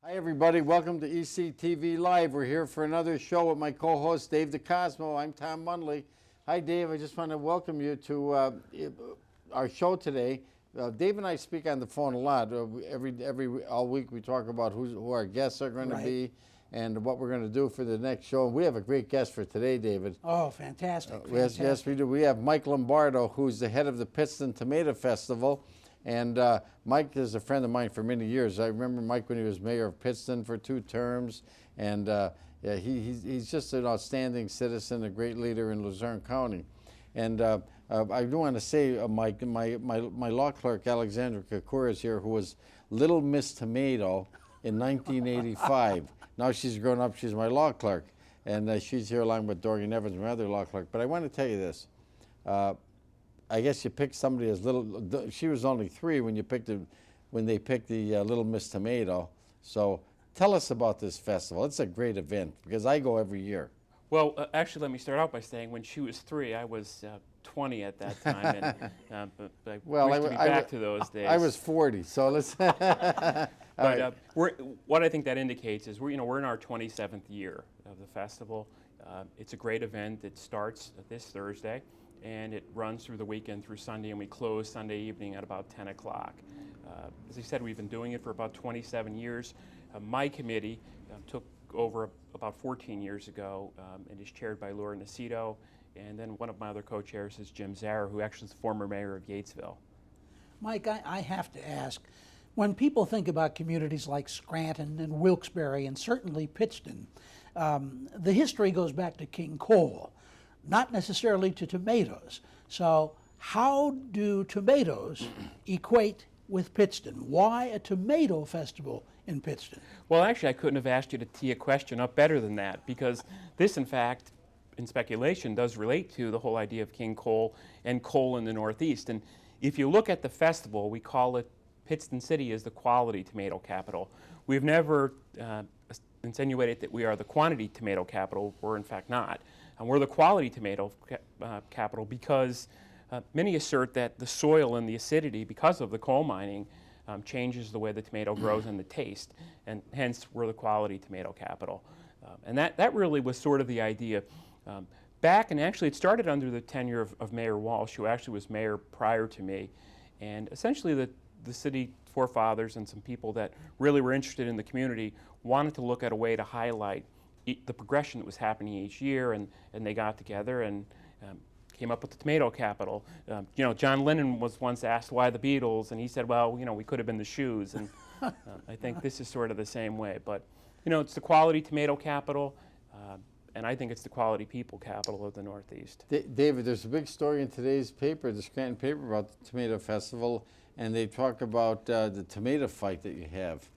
Hi everybody, welcome to ECTV Live. We're here for another show with my co-host Dave DeCosmo. I'm Tom Mundley. Hi Dave, I just want to welcome you to our show today. Dave and I speak on the phone a lot. All week we talk about who our guests are going to be and what we're going to do for the next show. We have a great guest for today, David. Oh, fantastic. Yes, we do. We have Mike Lombardo, who's the head of the Pittston Tomato Festival. And Mike is a friend of mine for many years. I remember Mike when he was mayor of Pittston for 2 terms. And yeah, he's just an outstanding citizen, a great leader in Luzerne County. And I do want to say, Mike, my law clerk, Alexandra Kakura, is here, who was Little Miss Tomato in 1985. Now she's grown up, she's my law clerk. And she's here along with Doreen Evans, my other law clerk. But I want to tell you this. I guess you picked somebody as little. She was only 3 when they picked the Little Miss Tomato. So tell us about this festival. It's a great event because I go every year. Well, actually, let me start out by saying when she was 3, I was 20 at that time, and but I wish to be back to those days. I was 40, so let's. But what I think that indicates is we're in our 27th year of the festival. It's a great event. It starts this Thursday, and it runs through the weekend through Sunday, and we close Sunday evening at about 10 o'clock. As I said, we've been doing it for about 27 years. My committee took over about 14 years ago and is chaired by Laura Nacito, and then one of my other co-chairs is Jim Zara, who actually is the former mayor of Yatesville. Mike, I have to ask, when people think about communities like Scranton and Wilkes-Barre and certainly Pittston, the history goes back to King Cole, not necessarily to tomatoes. So how do tomatoes equate with Pittston? Why a tomato festival in Pittston? Well, actually, I couldn't have asked you to tee a question up better than that, because this, in fact, in speculation, does relate to the whole idea of King Cole and coal in the Northeast. And if you look at the festival, we call it Pittston City is the quality tomato capital. We've never insinuated that we are the quantity tomato capital. We're in fact not. And we're the quality tomato capital because many assert that the soil and the acidity, because of the coal mining, changes the way the tomato grows and the taste, and hence we're the quality tomato capital. And that really was sort of the idea back, and actually it started under the tenure of Mayor Walsh, who actually was mayor prior to me. And essentially the city forefathers and some people that really were interested in the community wanted to look at a way to highlight the progression that was happening each year, and they got together and came up with the tomato capital. John Lennon was once asked why the Beatles, and he said, well, we could have been the Shoes, and I think this is sort of the same way. But it's the quality tomato capital, and I think it's the quality people capital of the Northeast. David, there's a big story in today's paper, the Scranton paper, about the Tomato Festival, and they talk about the tomato fight that you have.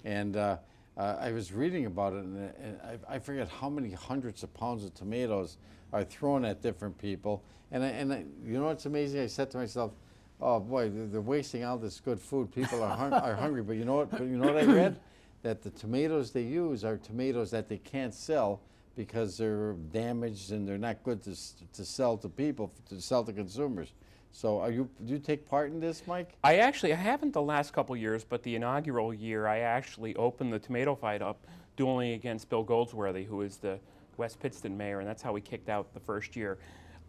And I was reading about it, and I forget how many hundreds of pounds of tomatoes are thrown at different people. And you know what's amazing? I said to myself, oh boy, they're wasting all this good food. People are hungry. But you know what I read? That the tomatoes they use are tomatoes that they can't sell because they're damaged and they're not good to sell to people, to sell to consumers. So do you take part in this, Mike? I haven't the last couple years, but the inaugural year I actually opened the tomato fight up dueling against Bill Goldsworthy, who is the West Pittston mayor, and that's how we kicked out the first year.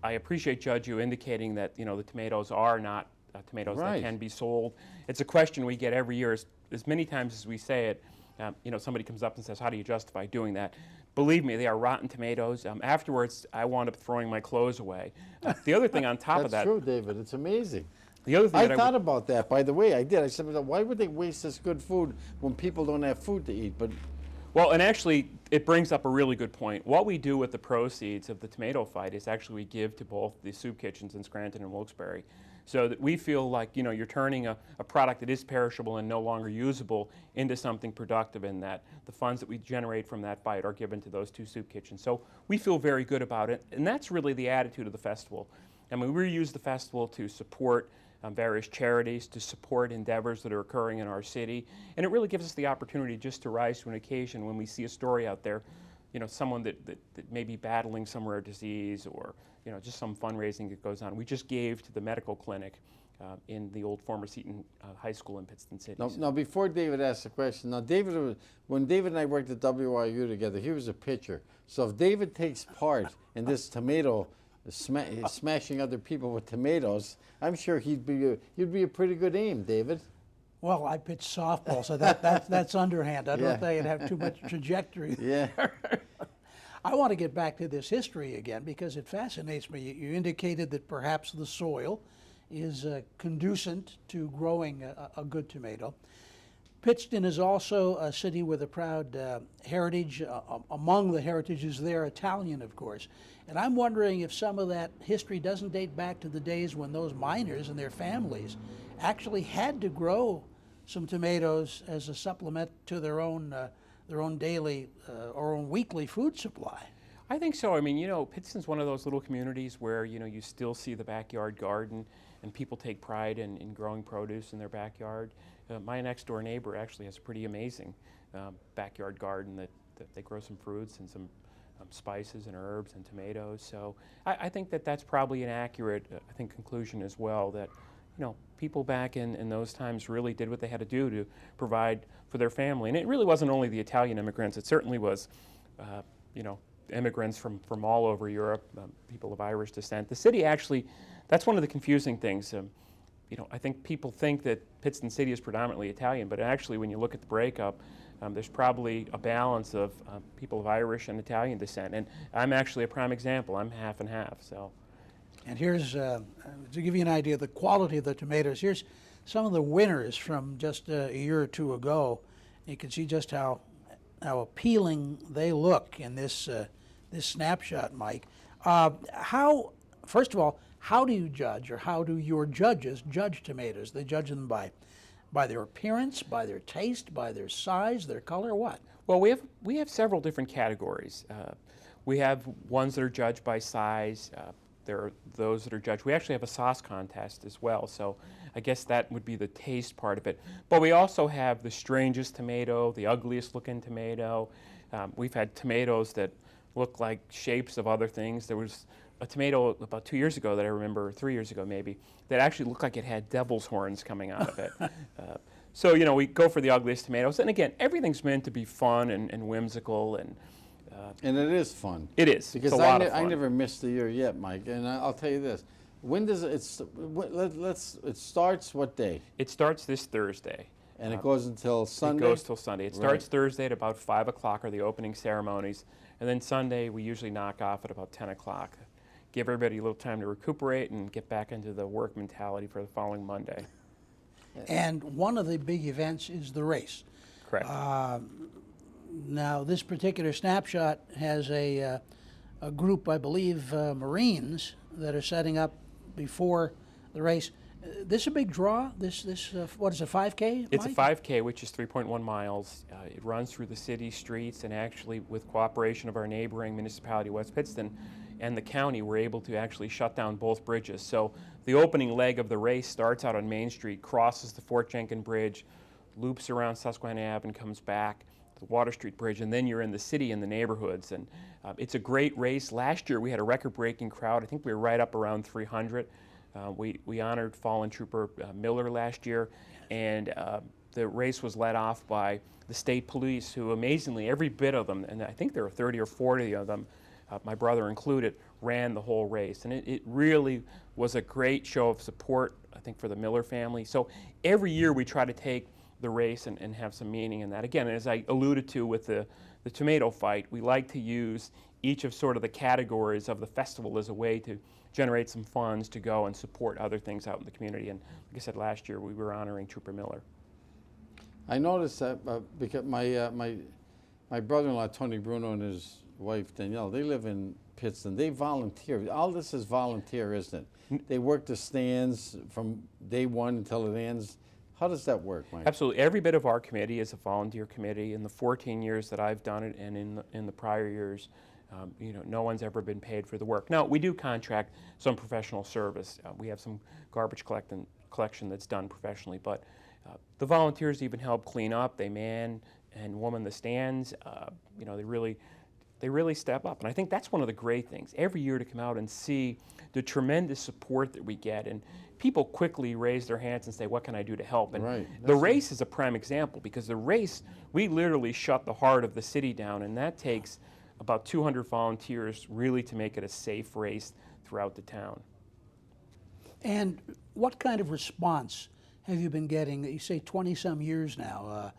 I appreciate, Judge, you indicating that the tomatoes are not tomatoes that can be sold. It's a question we get every year. As many times as we say it, somebody comes up and says, how do you justify doing that? Believe me, they are rotten tomatoes. Afterwards, I wound up throwing my clothes away. The other thing on top of that... That's true, David. It's amazing. The other thing I thought about that, by the way. I did. I said, why would they waste this good food when people don't have food to eat? But well, and actually, it brings up a really good point. What we do with the proceeds of the tomato fight is actually we give to both the soup kitchens in Scranton and Wilkes-Barre, so that we feel like you're turning a product that is perishable and no longer usable into something productive, and that the funds that we generate from that fight are given to those 2 soup kitchens. So we feel very good about it, and that's really the attitude of the festival. I mean, we use the festival to support various charities, to support endeavors that are occurring in our city, and it really gives us the opportunity just to rise to an occasion when we see a story out there, someone that may be battling some rare disease, or just some fundraising that goes on. We just gave to the medical clinic in the old former Seton High School in Pittston City. Now, before David asks the question, now when David and I worked at WIU together, he was a pitcher. So if David takes part in this tomato smashing other people with tomatoes, I'm sure you'd be a pretty good aim, David. Well, I pitch softball, so that's underhand. I don't think it'd have too much trajectory. Yeah. I want to get back to this history again because it fascinates me. You indicated that perhaps the soil is conducive to growing a good tomato. Pittston is also a city with a proud heritage. Among the heritages there, Italian, of course. And I'm wondering if some of that history doesn't date back to the days when those miners and their families actually had to grow some tomatoes as a supplement to their own daily or own weekly food supply. I think so. I mean, you know, Pittston's one of those little communities where, you know, you still see the backyard garden and people take pride in growing produce in their backyard. My next door neighbor actually has a pretty amazing backyard garden that they grow some fruits and some spices and herbs and tomatoes. So I think that's probably an accurate, conclusion as well, that, you know, people back in those times really did what they had to do to provide for their family. And it really wasn't only the Italian immigrants, it certainly was, you know, immigrants from all over Europe, people of Irish descent. The city actually, that's one of the confusing things. You know, I think people think that Pittston City is predominantly Italian, but actually when you look at the breakup, there's probably a balance of people of Irish and Italian descent. And I'm actually a prime example. I'm half and half, so. And here's, to give you an idea of the quality of the tomatoes, here's some of the winners from just a year or two ago. You can see just how appealing they look in this snapshot, Mike. First of all, how do you judge, or how do your judges judge tomatoes? They judge them by their appearance, by their taste, by their size, their color, what? Well, we have several different categories. We have ones that are judged by size. There are those that are judged. We actually have a sauce contest as well, so I guess that would be the taste part of it. But we also have the strangest tomato, the ugliest looking tomato. We've had tomatoes that look like shapes of other things. There was a tomato about 2 years ago that I remember, 3 years ago maybe, that actually looked like it had devil's horns coming out of it. So, you know, we go for the ugliest tomatoes. And again, everything's meant to be fun and whimsical. And it is fun. It is. Because it's a lot of fun. I never missed a year yet, Mike. And I'll tell you this. When does it starts what day? It starts this Thursday. And it goes until Sunday? It goes till Sunday. It starts Thursday at about 5 o'clock are the opening ceremonies. And then Sunday we usually knock off at about 10 o'clock. Give everybody a little time to recuperate and get back into the work mentality for the following Monday. And one of the big events is the race. Correct. Now, this particular snapshot has a group, I believe, Marines that are setting up before the race. This a big draw? This what is it, 5K? It's a Mike? 5K, which is 3.1 miles. It runs through the city streets, and actually, with cooperation of our neighboring municipality, West Pittston, and the county, we're able to actually shut down both bridges. So the opening leg of the race starts out on Main Street, crosses the Fort Jenkins Bridge, loops around Susquehanna Ave, and comes back to the Water Street Bridge, and then you're in the city and the neighborhoods. And it's a great race. Last year we had a record-breaking crowd. I think we were right up around 300. We honored fallen trooper Miller last year, and the race was led off by the state police, who amazingly, every bit of them, and I think there were 30 or 40 of them, my brother included, ran the whole race. And it really was a great show of support, I think, for the Miller family. So every year we try to take the race and have some meaning in that. Again, as I alluded to with the tomato fight, we like to use each of sort of the categories of the festival as a way to generate some funds to go and support other things out in the community. And like I said, last year we were honoring Trooper Miller. I noticed that because my brother-in-law, Tony Bruno, and his wife, Danielle, they live in Pittston. They volunteer. All this is volunteer, isn't it? They work the stands from day one until it ends. How does that work, Mike? Absolutely. Every bit of our committee is a volunteer committee. In the 14 years that I've done it, and in the prior years, you know, no one's ever been paid for the work. Now, we do contract some professional service. We have some garbage collection that's done professionally, but the volunteers even help clean up. They man and woman the stands. You know, they really they really step up. And I think that's one of the great things, every year to come out and see the tremendous support that we get. And people quickly raise their hands and say, what can I do to help? And Right. the race is a prime example, because the race, we literally shut the heart of the city down, and that takes about 200 volunteers really to make it a safe race throughout the town. And what kind of response have you been getting? You say 20-some years now.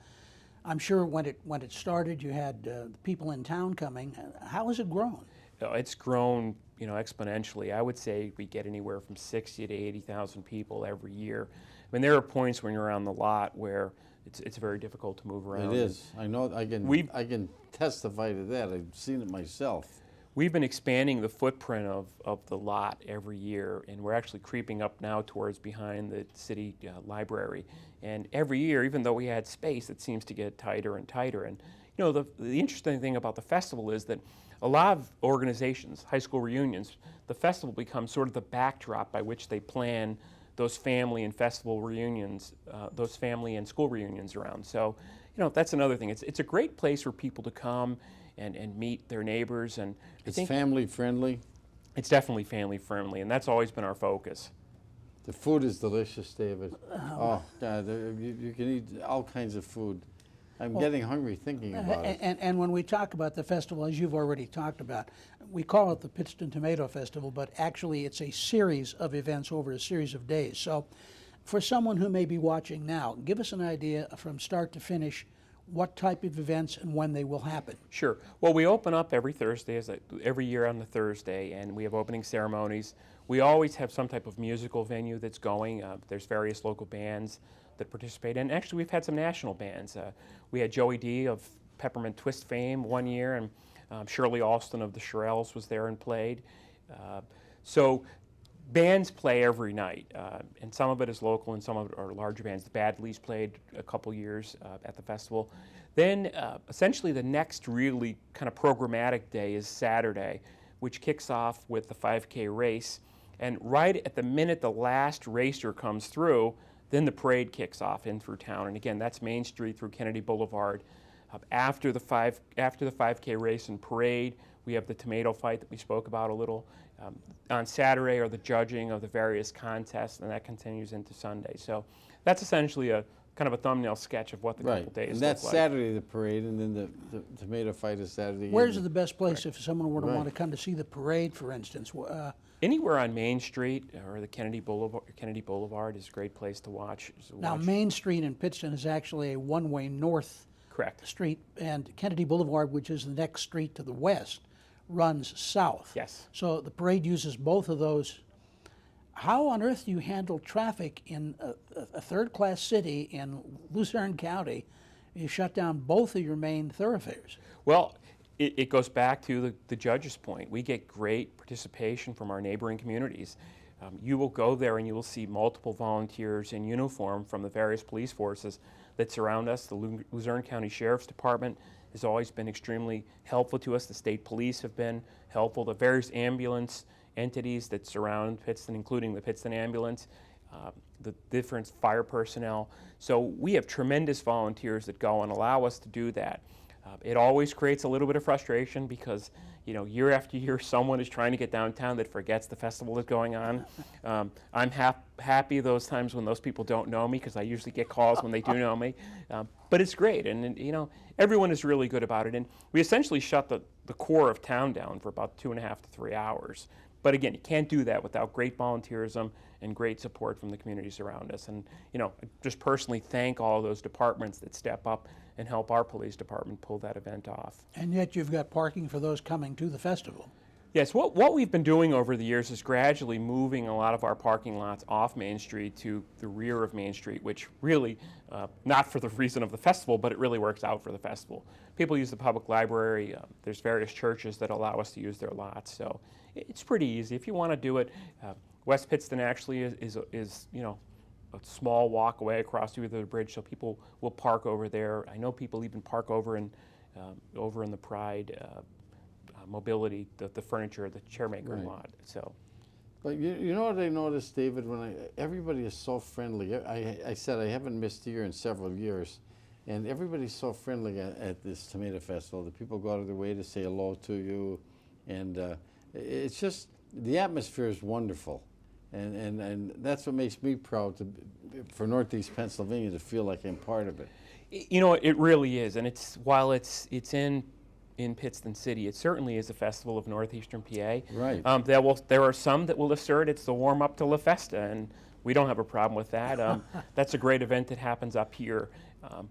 I'm sure when it started, you had people in town coming. How has it grown? It's grown, exponentially. I would say we get anywhere from 60 to 80,000 people every year. I mean, there are points when you're on the lot where it's very difficult to move around. It is. I know. I can testify to that. I've seen it myself. We've been expanding the footprint of the lot every year, and we're actually creeping up now towards behind the city library. And every year, even though we had space, it seems to get tighter and tighter. And the interesting thing about the festival is that a lot of organizations, high school reunions, the festival becomes sort of the backdrop by which they plan those family and festival reunions, those family and school reunions around. So, that's another thing. It's a great place for people to come and meet their neighbors. And It's family friendly. it's definitely family friendly, and that's always been our focus. The food is delicious, David. Oh, God, you can eat all kinds of food. I'm getting hungry thinking about it. And when we talk about the festival, as you've already talked about, we call it the Pittston Tomato Festival, but actually it's a series of events over a series of days. So for someone who may be watching now, give us an idea from start to finish what type of events and when they will happen. Sure. Well, we open up every Thursday, every year on the Thursday, and we have opening ceremonies. We always have some type of musical venue that's going. There's various local bands that participate, and actually we've had some national bands. We had Joey D of Peppermint Twist fame one year, and Shirley Alston of the Shirelles was there and played. So bands play every night, and some of it is local and some of it are larger bands. The Badleys played a couple years at the festival. Then essentially the next really kind of programmatic day is Saturday, which kicks off with the 5K race. And right at the minute the last racer comes through, then the parade kicks off in through town. And again, that's Main Street through Kennedy Boulevard. After the 5K race and parade, we have the tomato fight that we spoke about a little. On Saturday are the judging of the various contests, and that continues into Sunday. So that's essentially a kind of a thumbnail sketch of what the couple days And that's look like. Saturday, the parade, and then the tomato fight is Saturday. Where's evening. the best place if someone were to Right. want to come to see the parade, for instance? Anywhere on Main Street or the Kennedy Boulevard is a great place to watch. Now, Main Street in Pittston is actually a one-way north Correct. street, and Kennedy Boulevard, which is the next street to the west, runs south. Yes. So the parade uses both of those. How on earth do you handle traffic in a third-class city in Luzerne County? You shut down both of your main thoroughfares. Well, it goes back to the judge's point. We get great participation from our neighboring communities. You will go there and you will see multiple volunteers in uniform from the various police forces that surround us. The Luzerne County Sheriff's Department has always been extremely helpful to us. The state police have been helpful. The various ambulance entities that surround Pittston, including the Pittston ambulance, the different fire personnel. So we have tremendous volunteers that go and allow us to do that. It always creates a little bit of frustration because, year after year, someone is trying to get downtown that forgets the festival is going on. I'm happy those times when those people don't know me because I usually get calls when they do know me. But it's great, and everyone is really good about it. And we essentially shut the core of town down for about 2.5 to 3 hours. But again, you can't do that without great volunteerism and great support from the communities around us. And I just personally thank all of those departments that step up and help our police department pull that event off. And yet you've got parking for those coming to the festival. Yes, what we've been doing over the years is gradually moving a lot of our parking lots off Main Street to the rear of Main Street, which really, not for the reason of the festival, but it really works out for the festival. People use the public library. There's various churches that allow us to use their lots, so it's pretty easy. If you want to do it, West Pittston actually is a small walk away across the bridge, so people will park over there. I know people even park over in the Pride Mobility, the furniture, the chairmaker Right. lot. So, But you know what I noticed, David? Everybody is so friendly. I said I haven't missed a year in several years, and everybody's so friendly at this tomato festival. The people go out of their way to say hello to you, and it's just, the atmosphere is wonderful, and that's what makes me proud for Northeast Pennsylvania to feel like I'm part of it. You know, it really is, and while it's in Pittston City, it certainly is a festival of northeastern PA. Right. There are some that will assert it's the warm up to La Festa, and we don't have a problem with that. That's a great event that happens up here.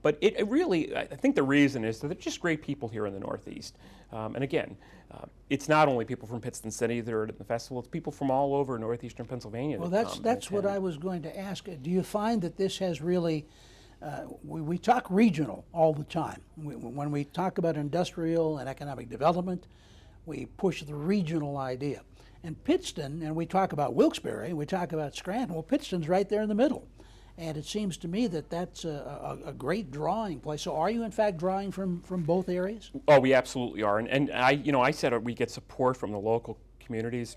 But it really, I think the reason is that they're just great people here in the Northeast. And again, it's not only people from Pittston City that are at the festival, it's people from all over northeastern Pennsylvania. Well, that come that's and what attend. I was going to ask. Do you find that this has really, we talk regional all the time. When we talk about industrial and economic development, we push the regional idea. And Pittston, and we talk about Wilkes-Barre, we talk about Scranton, well, Pittston's right there in the middle. And it seems to me that that's a great drawing place. So are you in fact drawing from both areas? Oh, we absolutely are. And I said we get support from the local communities,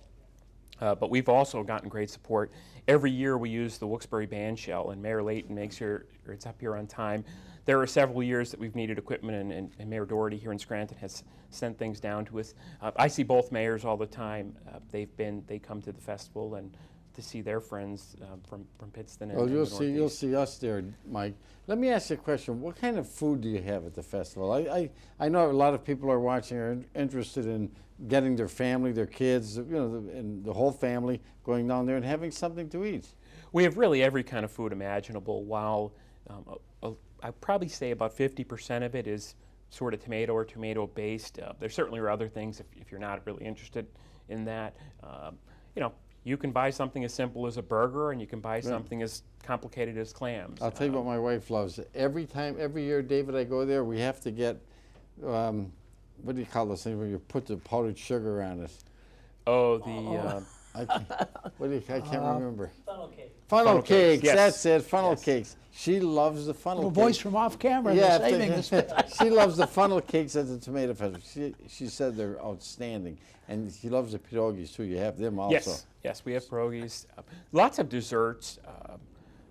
but we've also gotten great support. Every year we use the Wilkes-Barre band shell, and Mayor Layton makes sure it's up here on time. There are several years that we've needed equipment, and Mayor Doherty here in Scranton has sent things down to us. I see both mayors all the time. They come to the festival and to see their friends from Pittston and Well, and the you'll Northeast. see us there, Mike. Let me ask you a question. What kind of food do you have at the festival? I know a lot of people are watching are interested in getting their family, their kids, and the whole family going down there and having something to eat. We have really every kind of food imaginable. While I'd probably say about 50% of it is sort of tomato or tomato based. There certainly are other things if you're not really interested in that. You can buy something as simple as a burger, and you can buy something as complicated as clams. I'll tell you what my wife loves. Every year, David, I go there, we have to get, what do you call those things when you put the powdered sugar on it? Oh, the I can't remember. Funnel cake. Funnel cakes, yes. that's it, funnel Yes. cakes. She loves the funnel Little cakes. voice from off camera, Yeah, they're saving this. she loves the funnel cakes at the tomato festival. She said they're outstanding. And she loves the pierogies too. You have them also. Yes, we have pierogies. Lots of desserts.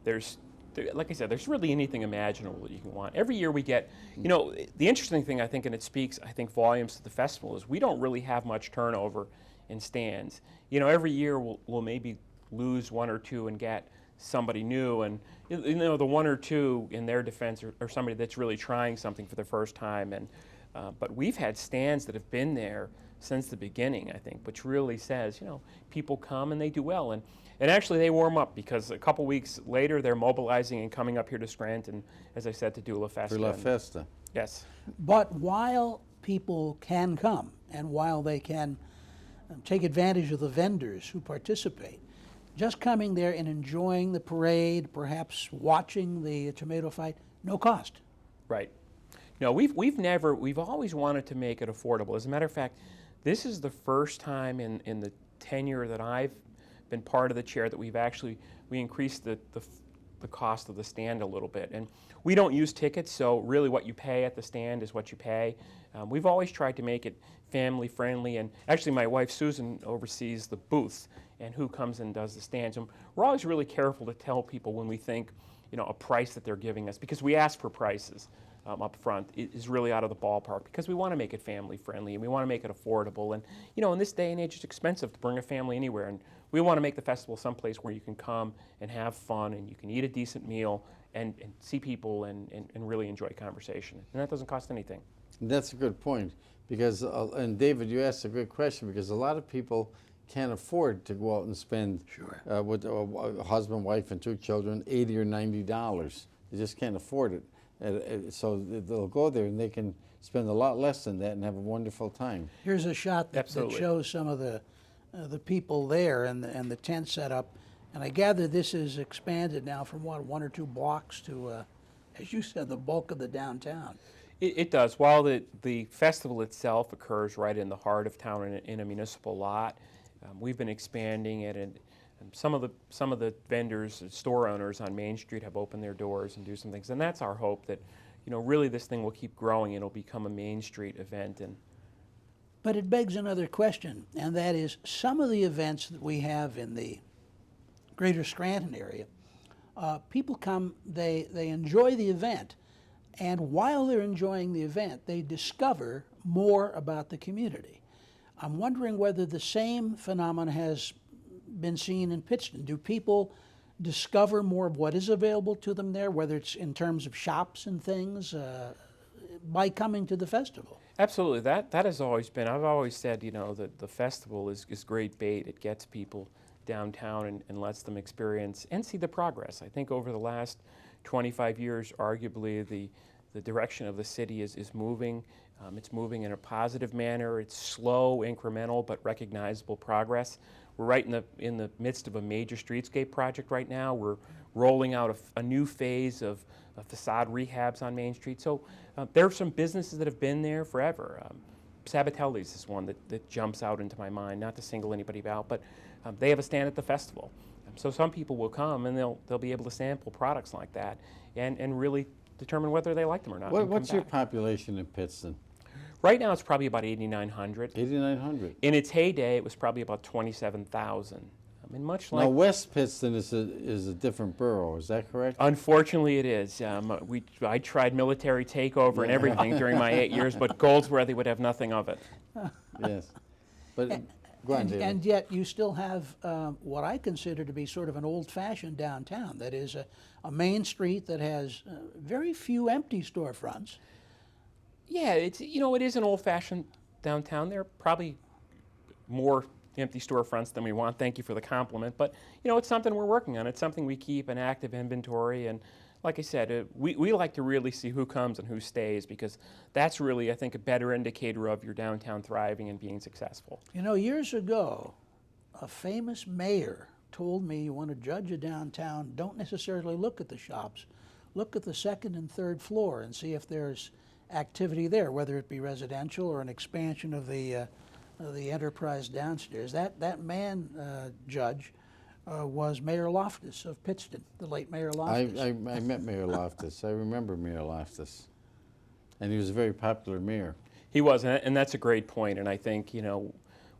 Like I said, there's really anything imaginable that you can want. Every year we get, the interesting thing I think, and it speaks, I think, volumes to the festival, is we don't really have much turnover in stands. Every year we'll maybe lose one or two and get somebody new, and the one or two in their defense are somebody that's really trying something for the first time. And but we've had stands that have been there since the beginning, I think, which really says, people come and they do well. And actually they warm up, because a couple weeks later they're mobilizing and coming up here to Scranton, as I said, to do La Festa. For La Festa. Yes. But while people can come and while they can take advantage of the vendors who participate, just coming there and enjoying the parade, perhaps watching the tomato fight, no cost. Right. No, we've always wanted to make it affordable. As a matter of fact, this is the first time in the tenure that I've been part of the chair that we increased the cost of the stand a little bit. And we don't use tickets, so really what you pay at the stand is what you pay. We've always tried to make it family friendly, and actually my wife Susan oversees the booth and who comes and does the stands. And we're always really careful to tell people when we think, a price that they're giving us, because we ask for prices up front, is really out of the ballpark, because we want to make it family friendly and we want to make it affordable. And in this day and age, it's expensive to bring a family anywhere, and we want to make the festival someplace where you can come and have fun and you can eat a decent meal and see people and really enjoy conversation. And that doesn't cost anything. That's a good point, because, and David, you asked a good question, because a lot of people can't afford to go out and spend with a husband, wife, and 2 children $80 or $90. They just can't afford it. So they'll go there and they can spend a lot less than that and have a wonderful time. Here's a shot that Absolutely. shows some of the people there and the tent setup. And I gather this is expanded now from 1 or 2 blocks to, as you said, the bulk of the downtown. It does. While the festival itself occurs right in the heart of town in a municipal lot, we've been expanding it, and some of the vendors, store owners on Main Street have opened their doors and do some things, and that's our hope that, really this thing will keep growing. It'll become a Main Street event. But it begs another question, and that is some of the events that we have in the greater Scranton area, people come, they enjoy the event, And while they're enjoying the event, they discover more about the community. I'm wondering whether the same phenomenon has been seen in Pittston. Do people discover more of what is available to them there, whether it's in terms of shops and things, by coming to the festival? Absolutely. That has always been, I've always said, you know, that the festival is great bait. It gets people downtown and lets them experience and see the progress. I think over the last 25 years, arguably, the direction of the city is moving. It's moving in a positive manner. It's slow, incremental, but recognizable progress. We're right in the midst of a major streetscape project right now. We're rolling out a new phase of facade rehabs on Main Street. So there are some businesses that have been there forever. Sabatelli's is one that jumps out into my mind, not to single anybody out, but they have a stand at the festival. So some people will come and they'll be able to sample products like that and really determine whether they like them or not. What's your population in Pittston? Right now it's probably about 8,900. 8,900. In its heyday, it was probably about 27,000. I mean, much like... Now, West Pittston is a different borough, is that correct? Unfortunately, it is. I tried military takeover and everything during my 8 years, but Goldsworthy would have nothing of it. Yes. But go on, David. And yet you still have what I consider to be sort of an old-fashioned downtown. That is a main street that has very few empty storefronts. Yeah, it is an old-fashioned downtown. There are probably more empty storefronts than we want. Thank you for the compliment. But, it's something we're working on. It's something we keep an active inventory. And like I said, we like to really see who comes and who stays, because that's really, I think, a better indicator of your downtown thriving and being successful. Years ago, a famous mayor told me, you want to judge a downtown, don't necessarily look at the shops. Look at the second and third floor and see if there's activity there, whether it be residential or an expansion of the enterprise downstairs. That man, Judge, was Mayor Loftus of Pittston, the late Mayor Loftus. I met Mayor Loftus. I remember Mayor Loftus. And he was a very popular mayor. He was, and that's a great point. And I think,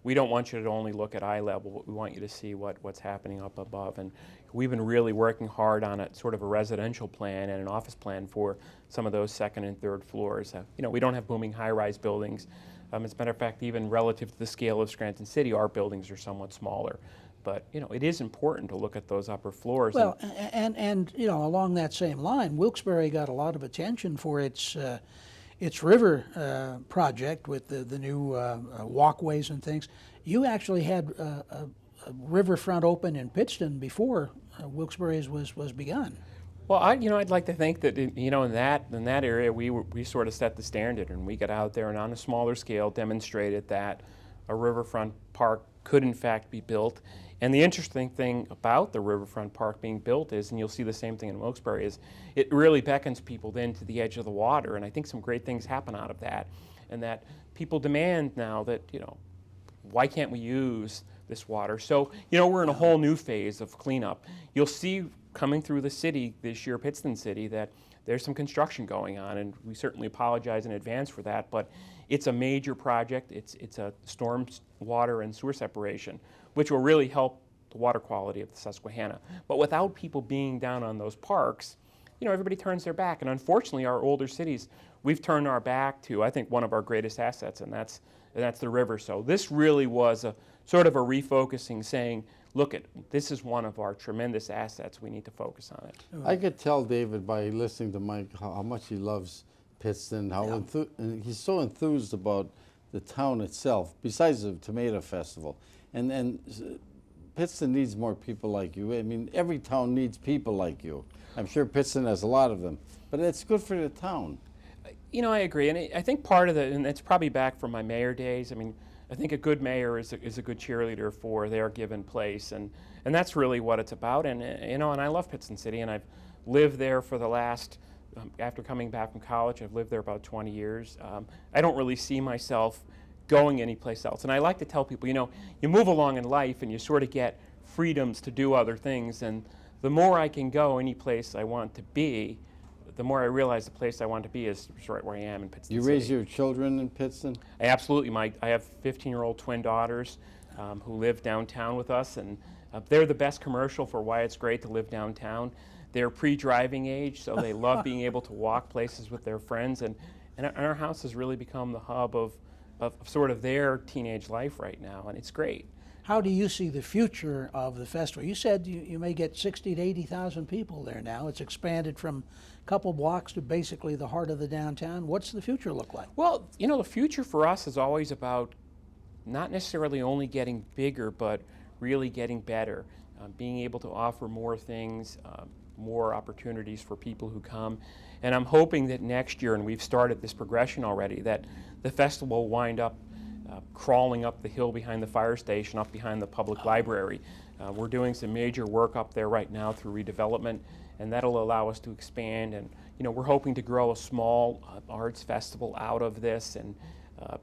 we don't want you to only look at eye level, but we want you to see what's happening up above. And we've been really working hard on a sort of a residential plan and an office plan for some of those second and third floors. We don't have booming high-rise buildings. As a matter of fact, even relative to the scale of Scranton City, our buildings are somewhat smaller. But, it is important to look at those upper floors. Well, and along that same line, Wilkes-Barre got a lot of attention for its river project with the new walkways and things. You actually had a riverfront open in Pittston before Wilkes-Barre's was begun. Well, I'd like to think that in that area we sort of set the standard, and we got out there and on a smaller scale demonstrated that a riverfront park could in fact be built. And the interesting thing about the riverfront park being built is, and you'll see the same thing in Wilkes-Barre, is it really beckons people then to the edge of the water, and I think some great things happen out of that, and that people demand now that, why can't we use this water? So, we're in a whole new phase of cleanup. You'll see coming through the city this year, Pittston City, that there's some construction going on, and we certainly apologize in advance for that, but it's a major project. It's a storm water and sewer separation, which will really help the water quality of the Susquehanna. But without people being down on those parks, everybody turns their back. And unfortunately, our older cities, we've turned our back to, I think, one of our greatest assets, and that's the river. So this really was a sort of a refocusing, saying, look, this is one of our tremendous assets. We need to focus on it. I could tell, David, by listening to Mike, how much he loves Pittston, and he's so enthused about the town itself, besides the Tomato Festival. And Pittston needs more people like you. I mean, every town needs people like you. I'm sure Pittston has a lot of them, but it's good for the town. I agree, and I think part of and it's probably back from my mayor days. I mean, I think a good mayor is a good cheerleader for their given place, and that's really what it's about. And and I love Pittston City, and I've lived there for the last. After coming back from college, I've lived there about 20 years. I don't really see myself going anyplace else. And I like to tell people, you move along in life and you sort of get freedoms to do other things. And the more I can go any place I want to be, the more I realize the place I want to be is right where I am in Pittston You City. raise your children in Pittston? Absolutely. I have 15-year-old twin daughters who live downtown with us, and they're the best commercial for why it's great to live downtown. they're pre-driving age, so they love being able to walk places with their friends, and our house has really become the hub of sort of their teenage life right now, and it's great. How do you see the future of the festival? You said you may get 60 to 80,000 people there now. It's expanded from a couple blocks to basically the heart of the downtown. What's the future look like? Well, you know, the future for us is always about not necessarily only getting bigger, but really getting better, being able to offer more things, more opportunities for people who come. And I'm hoping that next year, and we've started this progression already, that the festival will wind up crawling up the hill behind the fire station, up behind the public library. We're doing some major work up there right now through redevelopment, and that'll allow us to expand. And you know, we're hoping to grow a small arts festival out of this. And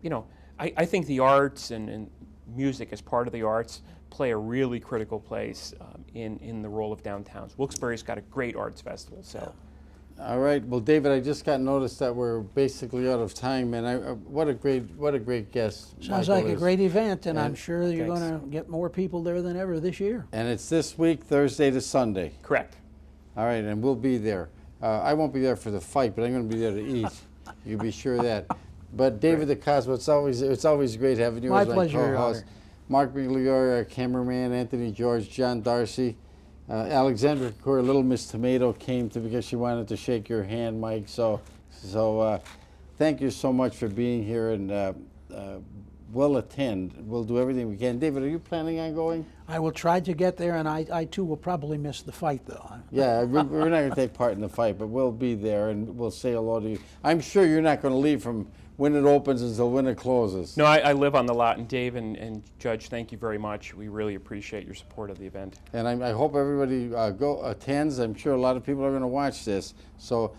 you know, I think the arts and music as part of the arts play a really critical place in the role of downtowns. Wilkes-Barre's got a great arts festival, so. All right. Well, David, I just got noticed that we're basically out of time, and what a great guest. Sounds Michael like a is. great event, and I'm And- sure you're Thanks. going to get more people there than ever this year. And it's this week, Thursday to Sunday. Correct. All right, and we'll be there. I won't be there for the fight, but I'm going to be there to eat. You can be sure of that. But David the Cosmo, it's always great having you My as my pleasure, Your co-host. Honor. Mark Migliore, our cameraman, Anthony George, John Darcy, Alexandra Kaur, Little Miss Tomato came to because she wanted to shake your hand, Mike. So thank you so much for being here, and we'll attend. We'll do everything we can. David, are you planning on going? I will try to get there, and I too will probably miss the fight, though. Yeah, we're not going to take part in the fight, but we'll be there and we'll say hello to you. I'm sure you're not going to leave from when it opens until when it closes. No, I live on the lot, and Dave and Judge, thank you very much. We really appreciate your support of the event. And I hope everybody attends. I'm sure a lot of people are going to watch this. So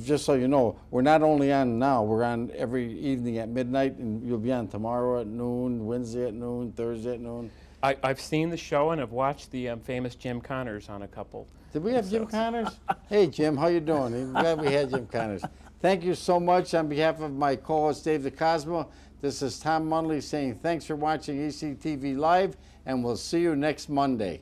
just so you know, we're not only on now, we're on every evening at midnight, and you'll be on tomorrow at noon, Wednesday at noon, Thursday at noon. I've seen the show, and I've watched the famous Jim Connors on a couple. Did we have Jim Connors? Hey, Jim, how you doing? I'm glad we had Jim Connors. Thank you so much. On behalf of my co-host, Dave the Cosmo, this is Tom Munley saying thanks for watching ECTV Live, and we'll see you next Monday.